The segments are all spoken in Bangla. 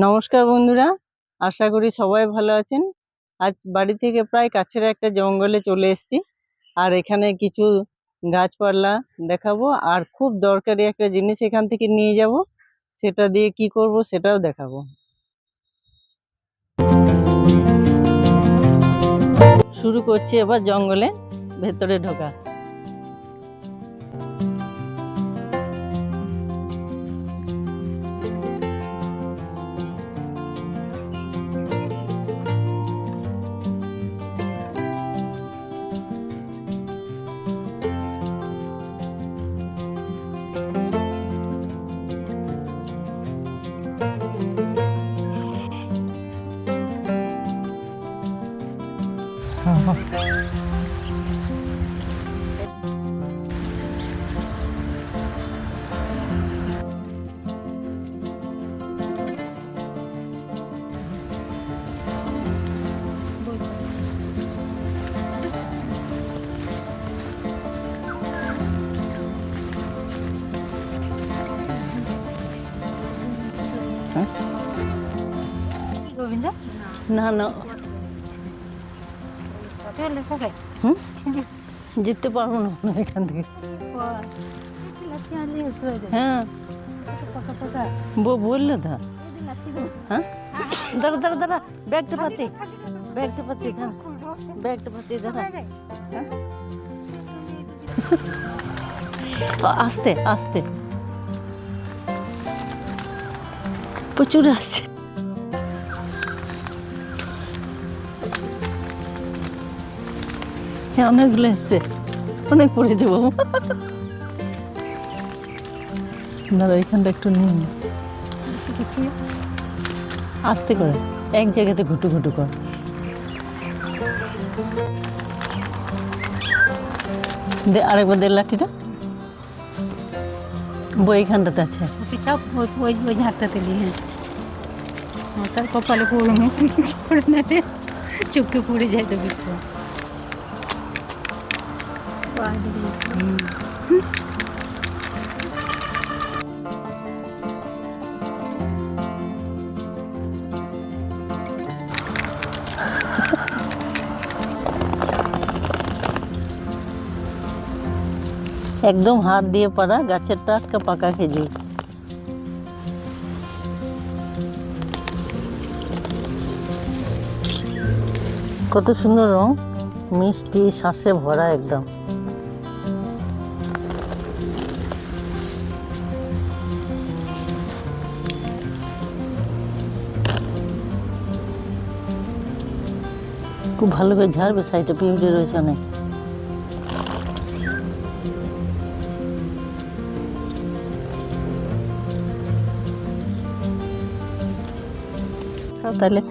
নমস্কার বন্ধুরা, আশা করি সবাই ভালো আছেন। আজ বাড়ি থেকে প্রায় কাছের একটা জঙ্গলে চলে এসেছি। আর এখানে কিছু গাছপালা দেখাবো, আর খুব দরকারি একটা জিনিস এখান থেকে নিয়ে যাব। সেটা দিয়ে কি করব সেটাও দেখাবো। শুরু করছি এবার জঙ্গলে ভেতরে ঢোকা। না না, যেতে পারবো না এখান থেকে। হ্যাঁ বললে था। हाँ दरा दरा दरा बैग के पत्ते हाँ बैग के पत्ते दरा आस्ते आस्ते प्रचुर আসছে। হ্যাঁ অনেকগুলো এসছে, অনেক পড়ে যাবো। দাদা এখানটা একটু নিয়ে আস্তে করে এক জায়গাতে ঘুটু ঘুটু কর। আরেকবার দে লাঠিটা, বই এখানটাতে আছে। ওই ঝাড়টাতে দিয়ে তার কপালে পড়ে না, চোখে পড়ে যায় তো বিক্র। একদম হাত দিয়ে পাড়া গাছের টাটকা পাকা খেজুর। কত সুন্দর রং, মিষ্টি শ্বাসে ভরা একদম। খুব ভালো করে ঝাড়বে, সাইডে পিউডি রয়েছে অনেক। তাহলে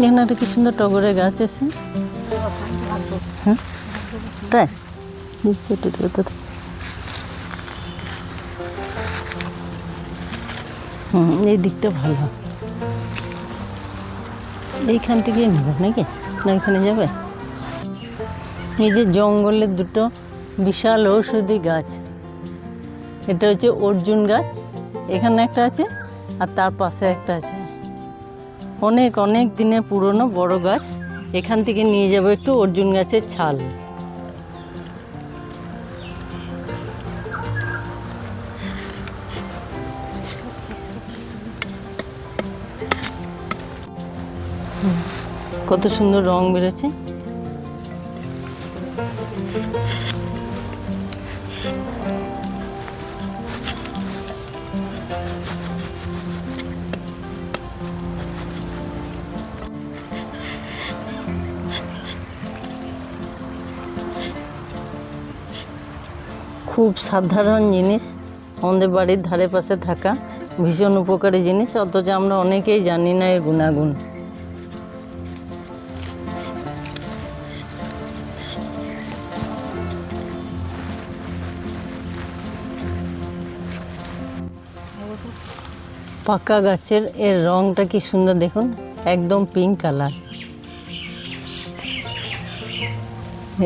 এখানে একটা কি সুন্দর টগরের গাছ আছে। হ্যাঁ তাই এই দিকটা ভালো। এইখান থেকে নেবে নাকি না এখানে যাবে? এই যে জঙ্গলের দুটো বিশাল ঔষধি গাছ, এটা হচ্ছে অর্জুন গাছ, এখানে একটা আছে আর তার পাশে একটা আছে। অনেক অনেক দিনের পুরনো বড় গাছ। এখান থেকে নিয়ে যাবো একটু অর্জুন গাছের ছাল। কত সুন্দর রং বেরোচ্ছে। খুব সাধারণ জিনিস, আমাদের বাড়ির ধারে পাশে থাকা ভীষণ উপকারী জিনিস, অথচ আমরা অনেকেই জানি না এর গুণাগুণ। পাকা গাছের এর রংটা কি সুন্দর দেখুন, একদম পিঙ্ক কালার।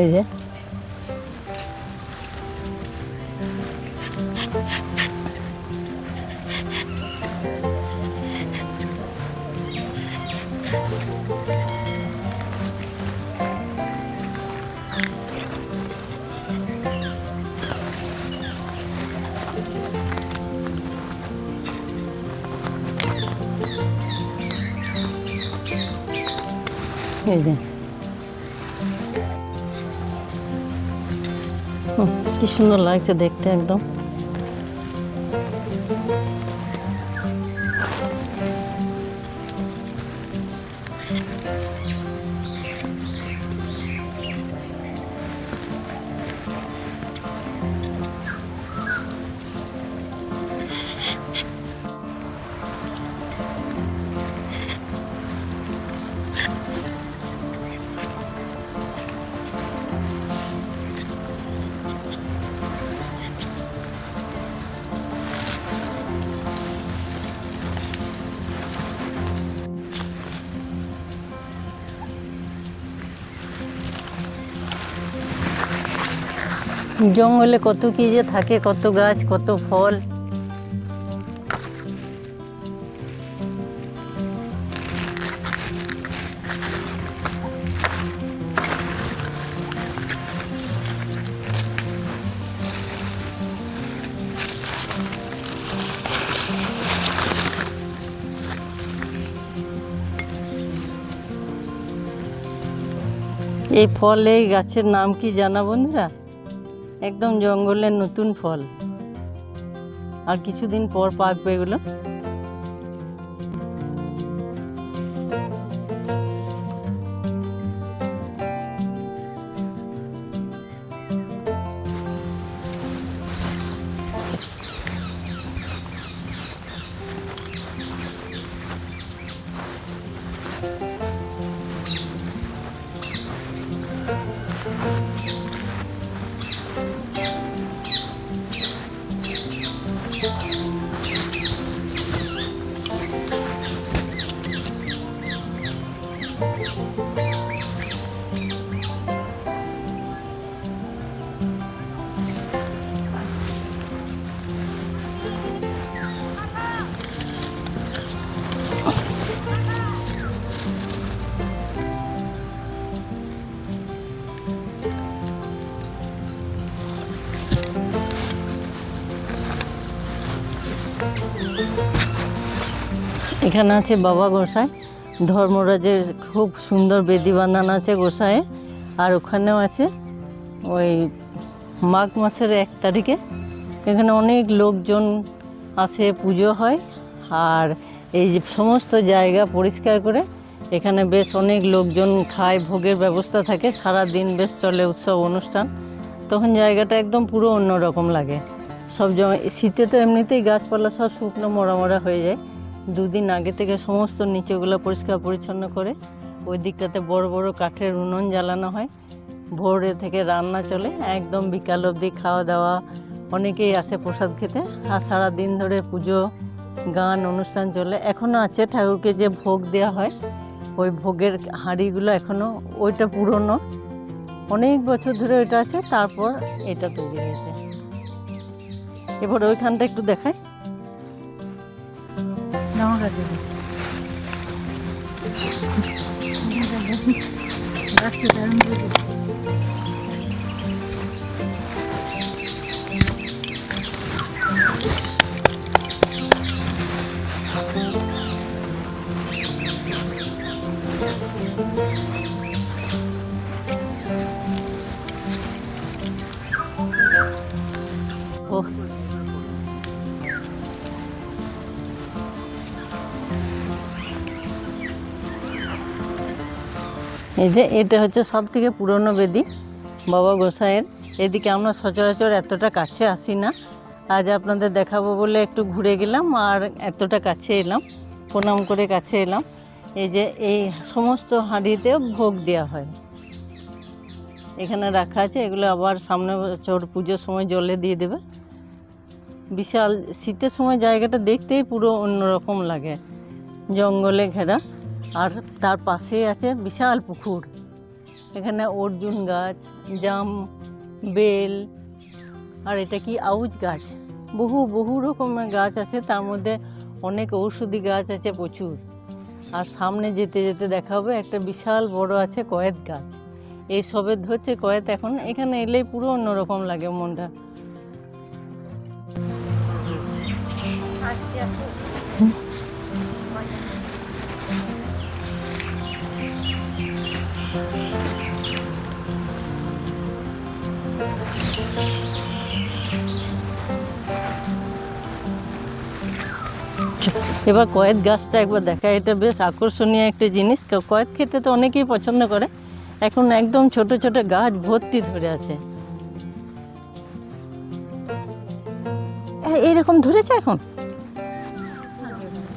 এই যে এই যে কি সুন্দর লাগছে দেখতে একদম। জঙ্গলে কত কি যে থাকে, কত গাছ, কত ফল। এই ফল, এই গাছের নাম কি জানা বন্ধুরা? একদম জঙ্গলের নতুন ফল, আর কিছুদিন পর পাকবে এগুলো। এখানে আছে বাবা গোসাই ধর্মরাজের, খুব সুন্দর বেদি বাঁধানো আছে গোসাইয়ে। আর ওখানেও আছে ওই মাঘ মাসের 1 তারিখে এখানে অনেক লোকজন আসে, পুজো হয়। আর এই যে সমস্ত জায়গা পরিষ্কার করে এখানে বেশ অনেক লোকজন খায়, ভোগের ব্যবস্থা থাকে, সারা দিন বেশ চলে উৎসব অনুষ্ঠান। তখন জায়গাটা একদম পুরো অন্যরকম লাগে। সব শীতে তো এমনিতেই গাছপালা সব শুকনো মরা মরা হয়ে যায়। 2 দিন আগে থেকে সমস্ত নিচেগুলো পরিষ্কার পরিচ্ছন্ন করে ওই দিকটাতে বড় বড় কাঠের উনুন জ্বালানো হয়। ভোরে থেকে রান্না চলে, একদম বিকাল অবধি খাওয়া দাওয়া, অনেকেই আসে প্রসাদ খেতে। আর সারাদিন ধরে পুজো, গান, অনুষ্ঠান চলে। এখনও আছে ঠাকুরকে যে ভোগ দেওয়া হয়, ওই ভোগের হাঁড়িগুলো এখনও, ওইটা পুরনো, অনেক বছর ধরে ওইটা আছে। তারপর এটা তৈরি হয়েছে। এবার ওইখানটা একটু দেখায়। এই যে এটা হচ্ছে সব থেকে পুরনো বেদি বাবা গোসাইয়ের। এদিকে আমরা সচরাচর এতটা কাছে আসি না, আজ আপনাদের দেখাবো বলে একটু ঘুরে গেলাম আর এতটা কাছে এলাম, প্রণাম করে কাছে এলাম। এই যে এই সমস্ত হাঁড়িতে ভোগ দেওয়া হয়, এখানে রাখা আছে। এগুলো আবার সামনে বছর পুজোর সময় জলে দিয়ে দেবে। বিশাল, শীতের সময় জায়গাটা দেখতেই পুরো অন্যরকম লাগে, জঙ্গলে ঘেরা। আর তার পাশেই আছে বিশাল পুকুর। এখানে অর্জুন গাছ, জাম, বেল, আর এটা কি আউশ গাছ। বহু বহু রকমের গাছ আছে, তার মধ্যে অনেক ঔষধি গাছ আছে প্রচুর। আর সামনে যেতে যেতে দেখা হবে একটা বিশাল বড় আছে কয়েত গাছ। এই সবে ধরছে কয়েত, এখন এখানে এলেই পুরো অন্যরকম লাগে মনটা। এবার কয়েত গাছটা একবার দেখা, এটা বেশ আকর্ষণীয় একটা জিনিস। কয়েত খেতে তো অনেকেই পছন্দ করে। এখন একদম ছোট ছোট গাছ ভর্তি ধরে আছে। এইরকম ধরেছে এখন,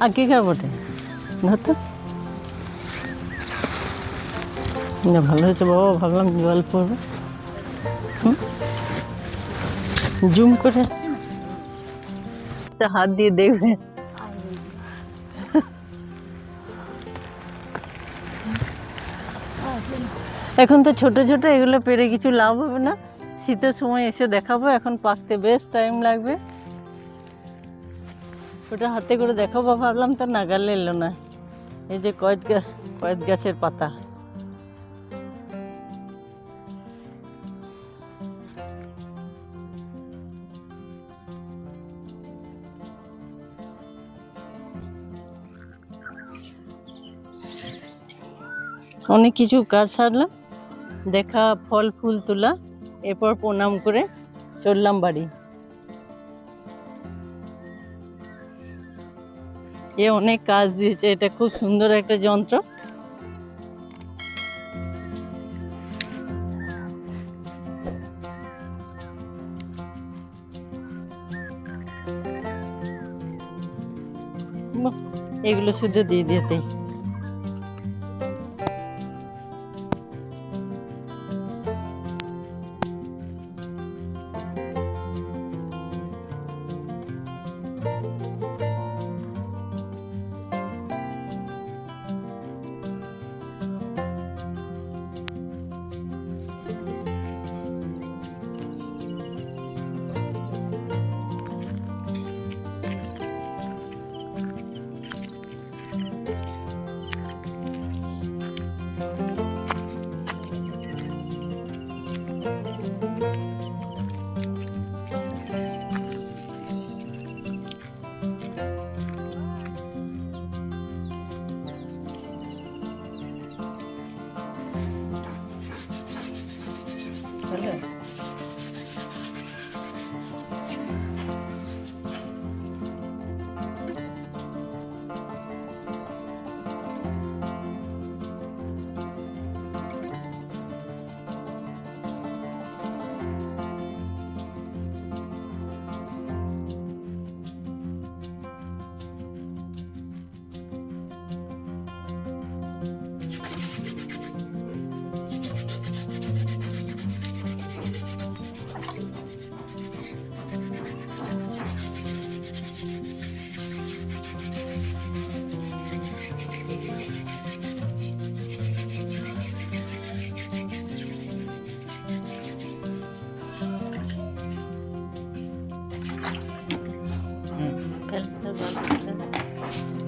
আগেকার বটে। ধরতো ভালো হয়েছে বাবা, ভাবলাম জল পড়বে। জুম করে হাত দিয়ে দেখবে। এখন তো ছোট ছোট, এগুলো পেরে কিছু লাভ হবে না। শীতের সময় এসে দেখাবো, এখন পাকতে বেশ টাইম লাগবে। ওটা হাতে করে দেখাবো ভাবলাম, তো নাগালে এলো না। এই যে কয়েত গাছের পাতা। অনেক কিছু কাজ সারলাম, দেখা, ফল ফুল তোলা, এরপর প্রণাম করে চললাম বাড়ি। এ অনেক কাজ দিয়েছে, এটা খুব সুন্দর একটা যন্ত্র। এগুলো শুধু দিয়ে দিতে।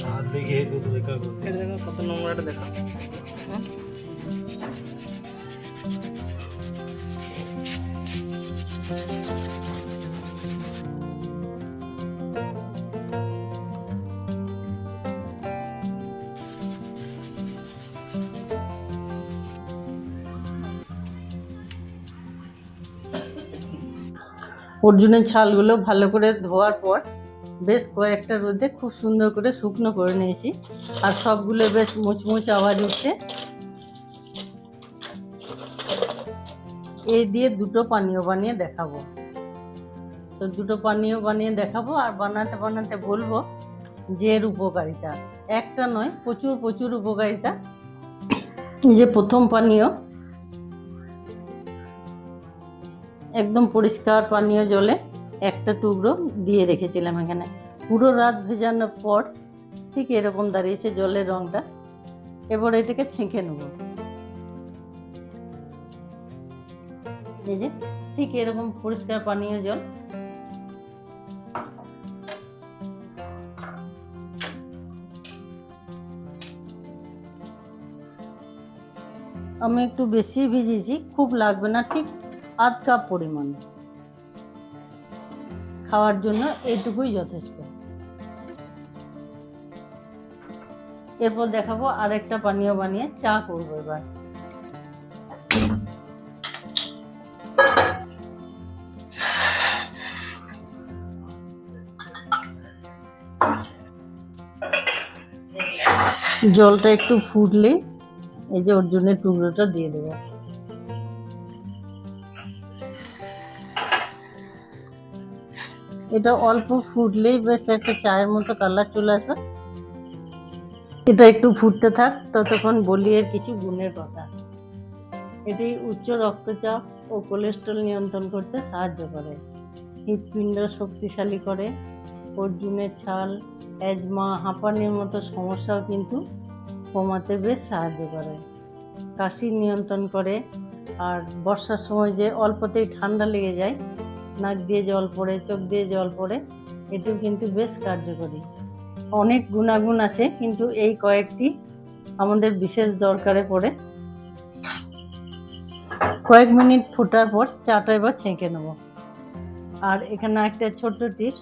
हाथ देखिए तो देखा कत নোংরাটা দেখা। অর্জুনের ছালগুলো ভালো করে ধোয়ার পর বেশ কয়েকটা রোদে খুব সুন্দর করে শুকনো করে নিয়েছি। আর সবগুলো বেশ মুচমুচ আওয়াজ উঠছে। এই দিয়ে দুটো পানীয় বানিয়ে দেখাবো। তো দুটো পানীয় বানিয়ে দেখাবো, আর বানাতে বানাতে বলবো যে এর উপকারিতা একটা নয়, প্রচুর প্রচুর উপকারিতা। যে প্রথম পানীয়, একদম পরিষ্কার পানীয় জলে একটা টুকরো দিয়ে রেখেছিলাম এখানে। পুরো রাত ভেজানোর পর ঠিক এরকম দাঁড়িয়েছে জলের রঙটা। এবার এটাকে ছেঁকে নেব। এই যে ঠিক এরকম পরিষ্কার পানীয় জল। আমি একটু বেশি ভিজিয়েছি, খুব লাগবে না, ঠিক আধ কাপ পরিমাণ। খাওয়ার জন্য এইটুকুই যথেষ্ট। এরপর দেখাবো আরেকটা পানীয় বানিয়ে চা করবো এবার। জলটা একটু ফুটলে এই যে অর্জুনের টুকরোটা দিয়ে দেবো। এটা অল্প ফুটলেই বেশ একটা চায়ের মতো কালার চলে আসবে। এটা একটু ফুটতে থাক, ততক্ষণ বলি এর কিছু গুণের কথা। এটি উচ্চ রক্তচাপ ও কোলেস্ট্রল নিয়ন্ত্রণ করতে সাহায্য করে, হৃৎপিণ্ড শক্তিশালী করে, অর্জুনের ছাল, অ্যাজমা, হাঁপানির মতো সমস্যাও কিন্তু কমাতে বেশ সাহায্য করে, কাশি নিয়ন্ত্রণ করে। আর বর্ষার সময় যে অল্পতেই ঠান্ডা লেগে যায়, নাক দিয়ে জল পড়ে, চোখ দিয়ে জল পড়ে, এটিও কিন্তু বেশ কার্যকরী। অনেক গুণাগুণ আছে, কিন্তু এই কয়েকটি আমাদের বিশেষ দরকারে পড়ে। কয়েক মিনিট ফোটার পর চাটা এবার ছেঁকে নেব। আর এখানে একটা ছোট্ট টিপস,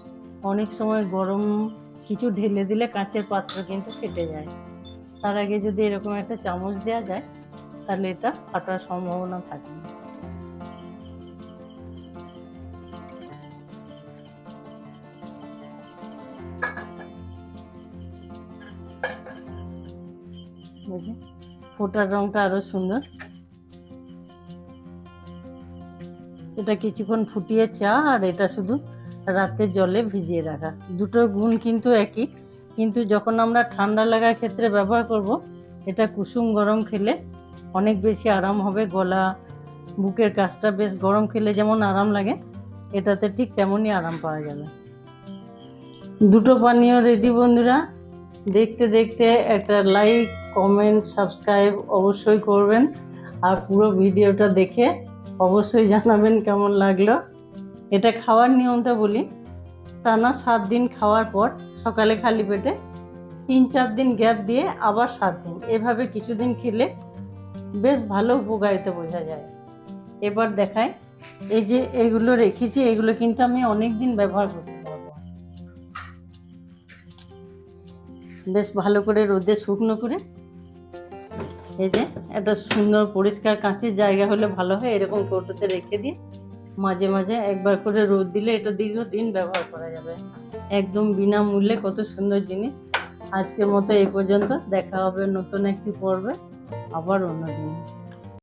অনেক সময় গরম কিছু ঢেলে দিলে কাঁচের পাত্র কিন্তু ফেটে যায়। তার আগে যদি এরকম একটা চামচ দেওয়া যায়, তাহলে এটা ফাটার সম্ভাবনা থাকে না। ফোটার রংটা আরো সুন্দর। এটা কিছুক্ষণ ফুটিয়ে চা, আর এটা শুধু রাতে জলে ভিজিয়ে রাখা। দুটোর গুণ কিন্তু একই, কিন্তু যখন আমরা ঠান্ডা লাগার ক্ষেত্রে ব্যবহার করব, এটা কুসুম গরম খেলে অনেক বেশি আরাম হবে। গলা, বুকের কাছটা বেশ গরম খেলে যেমন আরাম লাগে, এটাতে ঠিক তেমনই আরাম পাওয়া যাবে। দুটো পানীয় রেডি বন্ধুরা। দেখতে দেখতে একটা লাইক, কমেন্ট, সাবস্ক্রাইব অবশ্যই করবেন। আর পুরো ভিডিওটা দেখে অবশ্যই জানাবেন কেমন লাগলো। এটা খাওয়ার নিয়মটা বলি, টানা 7 দিন খাওয়ার পর সকালে খালি পেটে 3-4 দিন গ্যাপ দিয়ে আবার 7 দিন, এভাবে কিছুদিন খেলে বেশ ভালো উপকারিতা বোঝা যায়। এবার দেখাই, এই যে এগুলো রেখেছি, এগুলো কিন্তু আমি অনেক দিন ব্যবহার করতে পারবো। বেশ ভালো করে রোদে শুকনো করে, এই যে একটা সুন্দর পরিষ্কার কাঁচের জায়গা হলে ভালো হয়, এরকম কৌটোতে রেখে দিয়ে মাঝে মাঝে একবার করে রোদ দিলে এটা দীর্ঘদিন ব্যবহার করা যাবে, একদম বিনামূল্যে। কত সুন্দর জিনিস। আজকের মতো এই পর্যন্ত, দেখা হবে নতুন একটি পর্বে আবার অন্য দিন।